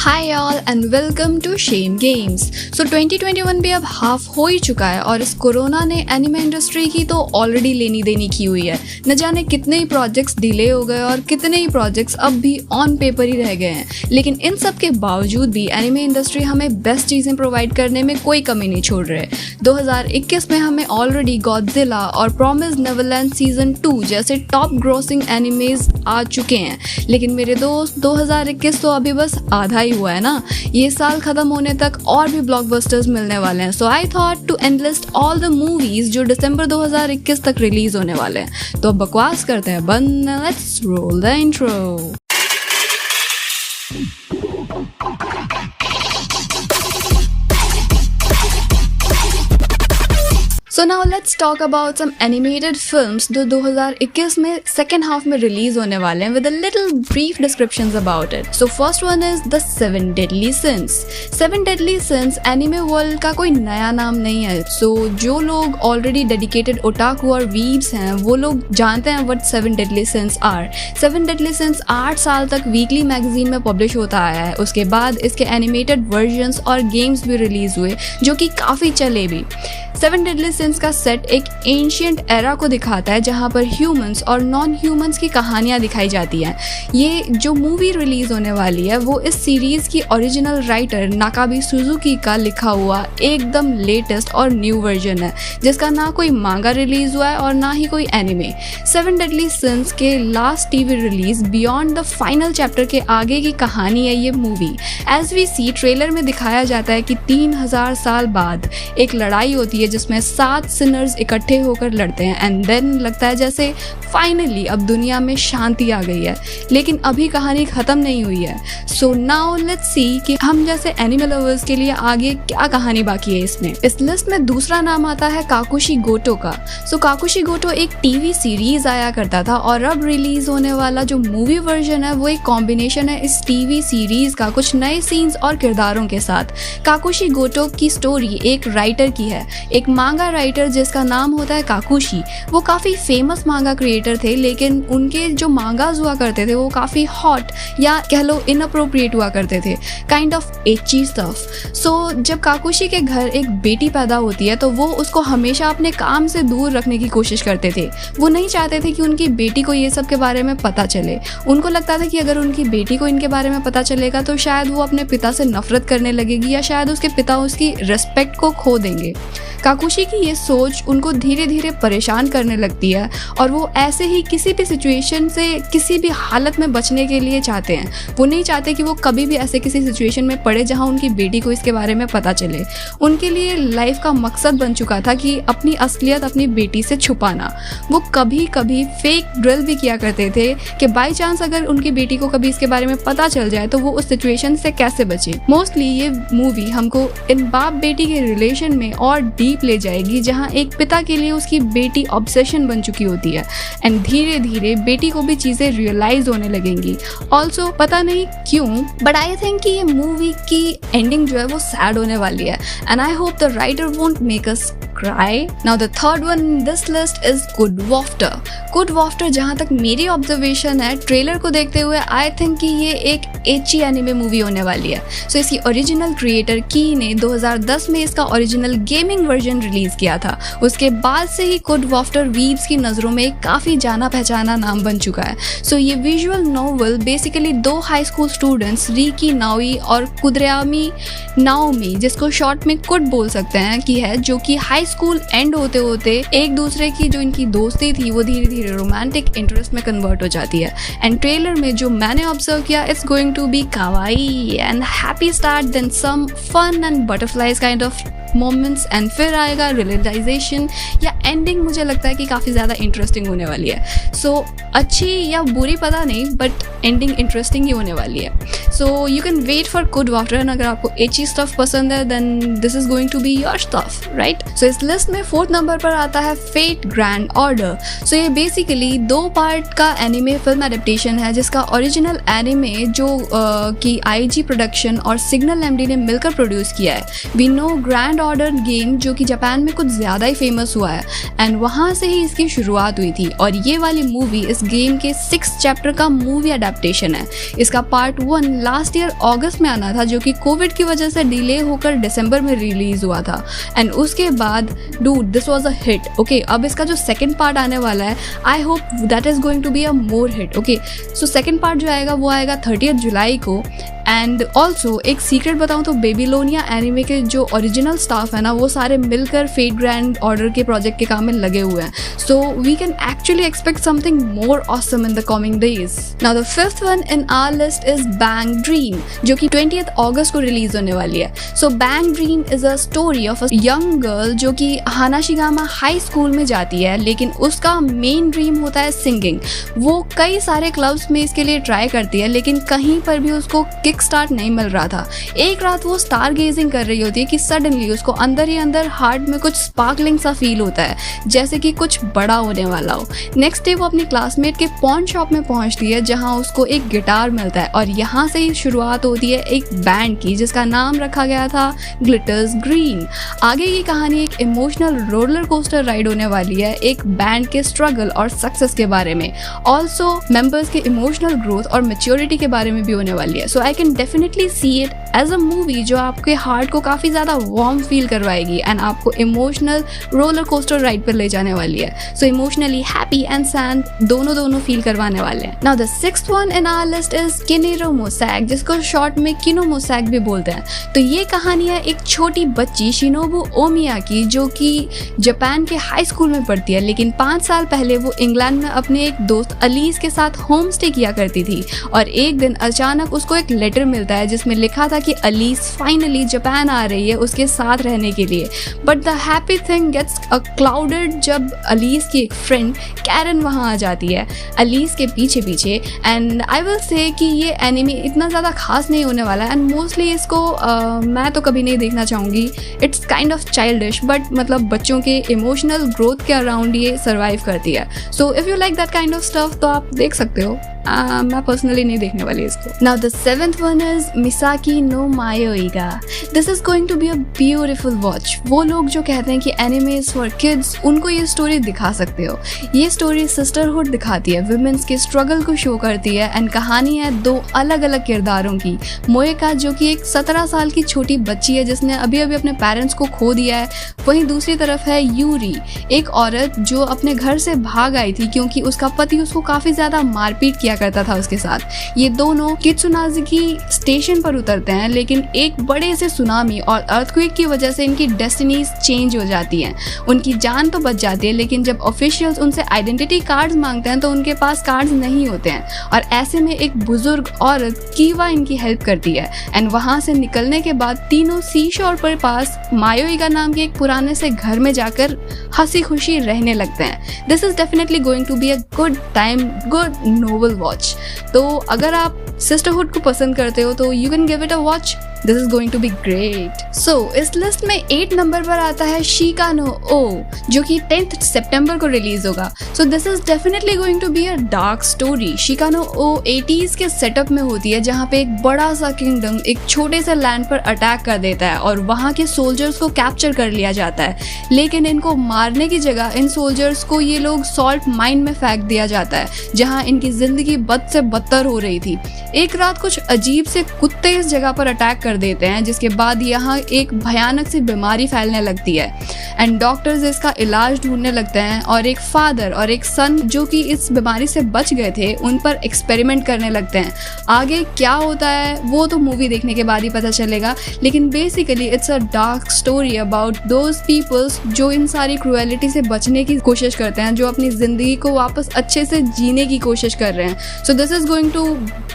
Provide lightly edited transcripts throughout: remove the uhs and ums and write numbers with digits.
Hi all and welcome to Shame Games. So 2021 भी अब half हो ही चुका है और इस कोरोना ने एनिमे इंडस्ट्री की तो ऑलरेडी लेनी देनी की हुई है। न जाने कितने ही प्रोजेक्ट्स डिले हो गए और कितने ही प्रोजेक्ट्स अब भी ऑन पेपर ही रह गए हैं, लेकिन इन सब के बावजूद भी एनिमे इंडस्ट्री हमें बेस्ट चीज़ें प्रोवाइड करने में कोई कमी नहीं छोड़ रहे। 2021 में हमें ऑलरेडी गॉडजिला और प्रॉमिस्ड नेवरलैंड सीजन 2 जैसे टॉप ग्रॉसिंग एनिमेज आ चुके हैं, लेकिन मेरे दोस्त 2021 तो अभी बस आधा ही हुआ है ना। ये साल खत्म होने तक और भी ब्लॉकबस्टर्स मिलने वाले हैं। So I thought to enlist all the movies जो दिसंबर 2021 तक रिलीज होने वाले हैं। तो अब बकवास करते हैं बंद, let's roll the intro. So now let's talk about some animated films जो 2021 में second half में release होने वाले हैं with a little brief descriptions about it. So first one is The Seven Deadly Sins. Seven Deadly Sins anime world का कोई नया नाम नहीं है। So जो लोग already dedicated otaku और weebs हैं वो लोग जानते हैं what Seven Deadly Sins are. Seven Deadly Sins 8 साल तक weekly magazine में publish होता आया है। उसके बाद इसके animated versions और games भी release हुए जो कि काफ़ी चले भी। सेवन डेडली सिंस का सेट एक एंशियंट एरा को दिखाता है जहाँ पर ह्यूमंस और नॉन ह्यूमंस की कहानियाँ दिखाई जाती हैं। ये जो मूवी रिलीज होने वाली है वो इस सीरीज़ की ओरिजिनल राइटर नाकाबी सुजुकी का लिखा हुआ एकदम लेटेस्ट और न्यू वर्जन है जिसका ना कोई मांगा रिलीज हुआ है और ना ही कोई एनिमे। सेवन डेडली सिंस के last TV release beyond the final chapter के आगे की कहानी है ये movie. As we see trailer में दिखाया जाता है कि 3000 साल बाद एक लड़ाई होती है जिसमें 7 सिनर्स इकट्ठे होकर लड़ते हैं एंड देन लगता है जैसे फाइनली अब दुनिया में शांति आ गई है, लेकिन अभी कहानी खत्म नहीं हुई है। सो नाउ लेट्स सी कि हम जैसे एनिमे लवर्स के लिए आगे क्या कहानी बाकी है इसमें। इस लिस्ट में दूसरा नाम आता है काकुशी गोटो का। सो काकुशी गोटो एक टीवी सीरीज आया करता था और अब रिलीज होने वाला जो मूवी वर्जन है वो एक कॉम्बिनेशन है इस टीवी सीरीज का कुछ नए सीन्स और किरदारों के साथ। काकुशी गोटो की स्टोरी एक राइटर की है, एक मांगा राइटर जिसका नाम होता है काकुशी। वो काफ़ी फेमस मांगा क्रिएटर थे, लेकिन उनके जो मांगाज हुआ करते थे वो काफ़ी हॉट या कह लो इनअप्रोप्रिएट हुआ करते थे, काइंड ऑफ एची स्टफ। सो जब काकुशी के घर एक बेटी पैदा होती है तो वो उसको हमेशा अपने काम से दूर रखने की कोशिश करते थे। वो नहीं चाहते थे कि उनकी बेटी को ये सब के बारे में पता चले। उनको लगता था कि अगर उनकी बेटी को इनके बारे में पता चलेगा तो शायद वो अपने पिता से नफरत करने लगेगी या शायद उसके पिता उसकी रिस्पेक्ट को खो देंगे। काकुशी की ये सोच उनको धीरे धीरे परेशान करने लगती है और वो ऐसे ही किसी भी सिचुएशन से किसी भी हालत में बचने के लिए चाहते हैं। वो नहीं चाहते कि वो कभी भी ऐसे किसी सिचुएशन में पड़े जहाँ उनकी बेटी को इसके बारे में पता चले। उनके लिए लाइफ का मकसद बन चुका था कि अपनी असलियत अपनी बेटी से छुपाना। वो कभी कभी फेक ड्रिल भी किया करते थे कि बाई चांस अगर उनकी बेटी को कभी इसके बारे में पता चल जाए तो वो उस सिचुएशन से कैसे बचे। मोस्टली ये मूवी हमको इन बाप बेटी के रिलेशन में और डीप ले जाएगी जहाँ एक पिता के लिए उसकी बेटी ऑब्सेशन बन चुकी होती है एंड धीरे धीरे बेटी को भी चीज़ें रियलाइज होने लगेंगी। ऑल्सो पता नहीं क्यों बट आई थिंक कि ये मूवी की एंडिंग जो है वो सैड होने वाली है and I hope the writer won't make us cry. Now the third one in this list is Good Wafter. Good Wafter जहाँ तक मेरी ऑब्जर्वेशन है ट्रेलर को देखते हुए आई थिंक कि ये एक एची एनिमे मूवी होने वाली है। सो इसकी ओरिजिनल क्रिएटर की ने 2010 में इसका ओरिजिनल गेमिंग वर्जन रिलीज किया था। उसके बाद से ही गुड वॉफ्टर वीब्स की नज़रों में एक काफ़ी जाना पहचाना नाम बन चुका है। सो ये visual novel basically 2 high school students Reiki Naoi और कुदरयामी नाओमी, जिसको शॉर्ट में कुड बोल सकते हैं, की है, जो कि हाई स्कूल एंड होते होते एक दूसरे की जो इनकी दोस्ती थी वो धीरे धीरे रोमांटिक इंटरेस्ट में कन्वर्ट हो जाती है। एंड ट्रेलर में जो मैंने ऑब्जर्व किया it's going to be kawaii and happy start then some fun and butterflies kind of moments and फिर आएगा रियलाइजेशन या एंडिंग। मुझे लगता है कि काफ़ी ज़्यादा इंटरेस्टिंग होने वाली है। सो अच्छी या बुरी पता नहीं बट एंडिंग इंटरेस्टिंग ही होने वाली है। So you can wait for good wafter and अगर आपको एची स्टफ पसंद है then this is going to be your stuff, right. So इस लिस्ट में 4th नंबर पर आता है फेट ग्रैंड ऑर्डर। सो ये बेसिकली 2 पार्ट का एनिमे फिल्म एडेप्टेशन है जिसका ओरिजिनल एनिमे जो कि आईजी प्रोडक्शन और सिग्नल एमडी ने मिलकर प्रोड्यूस किया है। We know grand order game जो कि जापान में कुछ ज़्यादा ही फेमस हुआ है एंड वहाँ से ही इसकी शुरुआत हुई थी और ये वाली मूवी इस गेम के 6th चैप्टर का मूवी एडेप्टेशन है। इसका पार्ट 1 लास्ट ईयर अगस्त में आना था, जो कि कोविड की वजह से डिले होकर दिसंबर में रिलीज हुआ था। एंड उसके बाद dude this was a hit. Okay, अब इसका जो सेकंड पार्ट आने वाला है, I hope that is going to be a more hit. Okay, so second part जो आएगा वो आएगा 30 जुलाई को। एंड ऑल्सो एक सीक्रेट बताऊं तो बेबीलोनिया एनिमे के जो ओरिजिनल स्टाफ है ना, वो सारे मिलकर फेट ग्रैंड ऑर्डर के प्रोजेक्ट के काम में लगे हुए हैं। So we can actually expect something more awesome in the coming days. Now the fifth one in our list is Bang Dream, जो कि 20 अगस्त को रिलीज होने वाली है। So Bang Dream is a story of a young girl जो कि हानाशिगामा high school में जाती है, लेकिन उसका मेन ड्रीम होता है सिंगिंग। वो कई सारे क्लब्स में इसके लिए ट्राई करती है, लेकिन कहीं पर भी उसको किक स्टार्ट नहीं मिल रहा था। एक रात वो स्टार गेजिंग कर रही होती है कि सडनली उसको अंदर ही अंदर हार्ट में कुछ स्पार्कलिंग सा फील होता है, जैसे कि कुछ बड़ा होने वाला हो। नेक्स्ट डे वो अपनी क्लासमेट के पॉन शॉप में पहुंचती है, जहां उसको एक गिटार मिलता है और यहाँ से ही शुरुआत होती है एक बैंड की, जिसका नाम रखा गया था ग्लिटर्स ग्रीन। आगे की कहानी एक इमोशनल रोलर कोस्टर राइड होने वाली है, एक बैंड के स्ट्रगल और सक्सेस के बारे में, ऑल्सो मेंबर्स के इमोशनल ग्रोथ और मैच्योरिटी के बारे में भी होने वाली है। So I can definitely see it as a movie जो आपके हार्ट को काफी ज्यादा वार्म फील करवाएगी एंड आपको इमोशनल रोलर कोस्टर राइड पर ले जाने वाली है। So emotionally happy and sad दोनों फील करवाने वाले हैं। Now the sixth one in our list is Kiniro Mosaic, जिसको शॉर्ट में किनो मोसैक भी बोलते हैं। तो ये कहानी है एक छोटी बच्ची शिनोबु ओमिया की, जो कि जापान के हाई स्कूल में पढ़ती है, लेकिन 5 साल पहले वो इंग्लैंड में अपने एक दोस्त अलीस के साथ होम स्टे किया करती थी। और एक दिन अचानक उसको एक लेटर मिलता है जिसमें लिखा था कि अलीस फाइनली जापान आ रही है उसके साथ रहने के लिए। But the happy thing gets clouded जब अलीस की एक फ्रेंड कैरन वहाँ आ जाती है अलीस के पीछे पीछे। एंड आई विल से कि ये एनिमे इतना ज़्यादा खास नहीं होने वाला है एंड मोस्टली इसको मैं तो कभी नहीं देखना चाहूँगी। It's kind of childish, but मतलब बच्चों के इमोशनल ग्रोथ के अराउंड ये सर्वाइव करती है। So if you like that kind of stuff तो आप देख सकते हो। मैं पर्सनली नहीं देखने वाली इसको। Now the seventh one is Misaki no Mayoiga. This is going to be a beautiful watch. वो लोग जो कहते हैं कि एनिमे इज फॉर किड्स, उनको ये स्टोरी दिखा सकते हो। ये स्टोरी सिस्टरहुड दिखाती है, वुमेन्स के स्ट्रगल को शो करती है एंड कहानी है 2 अलग अलग किरदारों की। मोएका जो कि एक 17 साल की छोटी बच्ची है जिसने अभी अभी अपने पेरेंट्स को खो दिया है, वहीं दूसरी तरफ है यूरी, एक औरत जो अपने घर से भाग आई थी क्योंकि उसका पति उसको काफी ज्यादा मारपीट किया करता था उसके साथ। ये दोनों कित्सुनाज़की स्टेशन पर उतरते हैं, लेकिन एक बड़े से सुनामी और अर्थक्वेक की वजह से इनकी डेस्टिनीज चेंज हो जाती हैं। उनकी जान तो बच जाती है, लेकिन जब ऑफिशियल्स उनसे आइडेंटिटी कार्ड्स मांगते हैं तो उनके पास कार्ड्स नहीं होते हैं। और ऐसे में एक बुजुर्ग औरत कीवा इनकी हेल्प करती है एंड वहां से निकलने के बाद तीनों सी शोर पर पास मायोइगा नाम के एक पुराने से घर में जाकर हंसी खुशी रहने लगते हैं। This is definitely going to be a good time, good novel watch. तो अगर आप सिस्टरहुड को पसंद करते हो तो you can give it a watch. This is going to be great. So इस लिस्ट में 8 नंबर पर आता है शिका नो ओ, जो कि 10 सितंबर को रिलीज होगा। So this is definitely going to be a dark story. शिका नो ओ 80s के सेटअप में होती है, जहाँ पे एक बड़ा सा किंगडम एक छोटे से लैंड पर अटैक कर देता है और वहाँ के सोल्जर्स को कैप्चर कर लिया जाता है। लेकिन इनको मारने की जगह इन सोल्जर्स को ये लोग सॉल्ट माइन में फेंक दिया जाता है, जहाँ इनकी जिंदगी बद से बदतर हो रही थी। एक रात कुछ अजीब से कुत्ते इस जगह पर अटैक कर देते हैं, जिसके बाद यहाँ एक भयानक सी बीमारी फैलने लगती है एंड डॉक्टर्स इसका इलाज ढूंढने लगते हैं और एक फादर और एक सन जो कि इस बीमारी से बच गए थे उन पर एक्सपेरिमेंट करने लगते हैं। आगे क्या होता है वो तो मूवी देखने के बाद ही पता चलेगा, लेकिन basically it's a dark story about those peoples जो इन सारी क्रुएलिटी से बचने की कोशिश करते हैं, जो अपनी जिंदगी को वापस अच्छे से जीने की कोशिश कर रहे हैं। So this is going to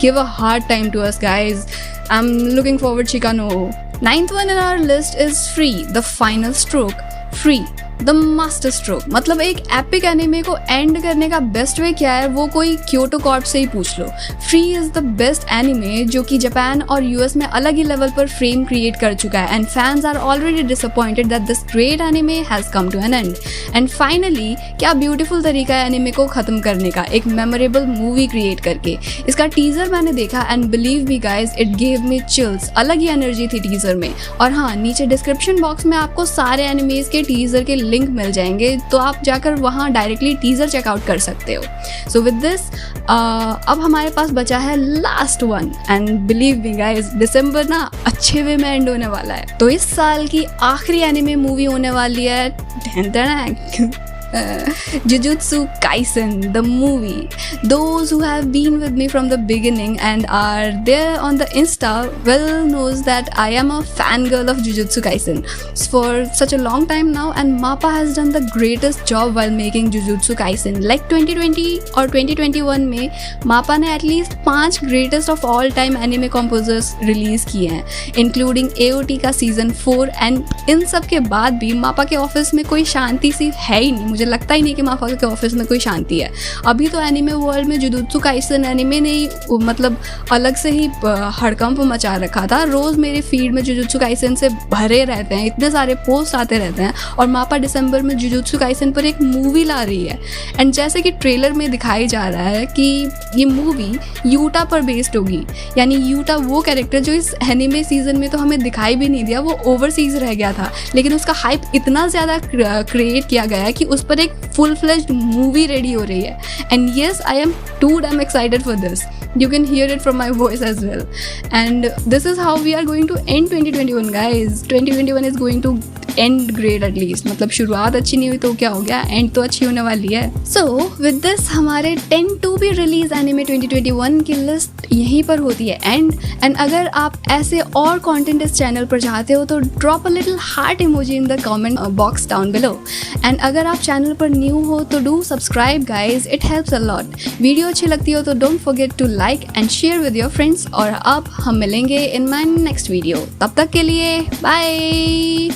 give a hard time to us guys. I'm looking forward Shica no O. 9th one in our list is Free, the final stroke. Free, the master stroke. मतलब एक epic anime को and करने का best way क्या है वो कोई Kyoto Corp से ही पूछ लो। Free is the best anime जो कि जापान और यूएस में अलग ही लेवल पर फ्रेम क्रिएट कर चुका है and fans are already disappointed that this great anime has come to an end. And finally क्या ब्यूटीफुल तरीका है एनिमे को खत्म करने का, एक मेमोरेबल मूवी क्रिएट करके। इसका टीजर मैंने देखा and believe me guys it gave me chills, अलग ही एनर्जी थी टीजर में। और हाँ, नीचे डिस्क्रिप्शन बॉक्स में आपको सारे एनिमेज के टीजर के लिंक मिल जाएंगे, तो आप जाकर वहाँ डायरेक्टली टीज़र चेकआउट कर सकते हो। सो विद दिस अब हमारे पास बचा है last one, and believe me guys, दिसंबर ना अच्छे वे में एंड होने वाला है। तो इस साल की आखिरी एनिमे मूवी होने वाली है Jujutsu Kaisen, the movie. Those who have been with me from the beginning and are there on the Insta well knows that I am a fangirl of Jujutsu Kaisen for such a long time now, and MAPPA has done the greatest job while making Jujutsu Kaisen. Like 2020 और 2021 में MAPPA ने at least 5 greatest of all time anime composers release किए हैं, including AOT का season 4, and इन सब के बाद भी MAPPA के ऑफिस में कोई शांति सी है ही नहीं। मुझे लगता ही नहीं कि माफा के ऑफिस में कोई शांति है। अभी तो एनिमे वर्ल्ड में जुजुत्सु काइसन एनिमे ने ही मतलब अलग से ही हड़कंप मचा रखा था। रोज़ मेरे फीड में जुजुत्सु काइसन से भरे रहते हैं, इतने सारे पोस्ट आते रहते हैं, और मापा दिसंबर में जुजुत्सु काइसन पर एक मूवी ला रही है। एंड जैसे कि ट्रेलर में दिखाई जा रहा है कि ये मूवी यूटा पर बेस्ड होगी, यानी यूटा वो कैरेक्टर जो इस एनिमे सीजन में तो हमें दिखाई भी नहीं दिया, वो ओवरसीज रह गया था, लेकिन उसका हाइप इतना ज़्यादा क्रिएट किया गया है कि उस पर एक फुल फ्लेज्ड मूवी रेडी हो रही है। And yes, I am too damn excited for this. You can hear it from my voice as well. And this is how we are going to end 2021 guys. 2021 is going to end great at least. मतलब शुरुआत अच्छी नहीं हुई तो क्या हो गया, and तो अच्छी होने वाली है. So with this हमारे 10 to be release anime 2021 की लिस्ट यहीं पर होती है एंड अगर आप ऐसे और कंटेंट इस चैनल पर चाहते हो तो drop a little heart emoji in the comment box down below. And अगर आप चैनल पर न्यू हो तो do subscribe guys, it helps a lot. Video अच्छी लगती हो तो don't forget to like and share with your friends. और अब हम मिलेंगे इन माय नेक्स्ट वीडियो. तब तक के लिए बाय.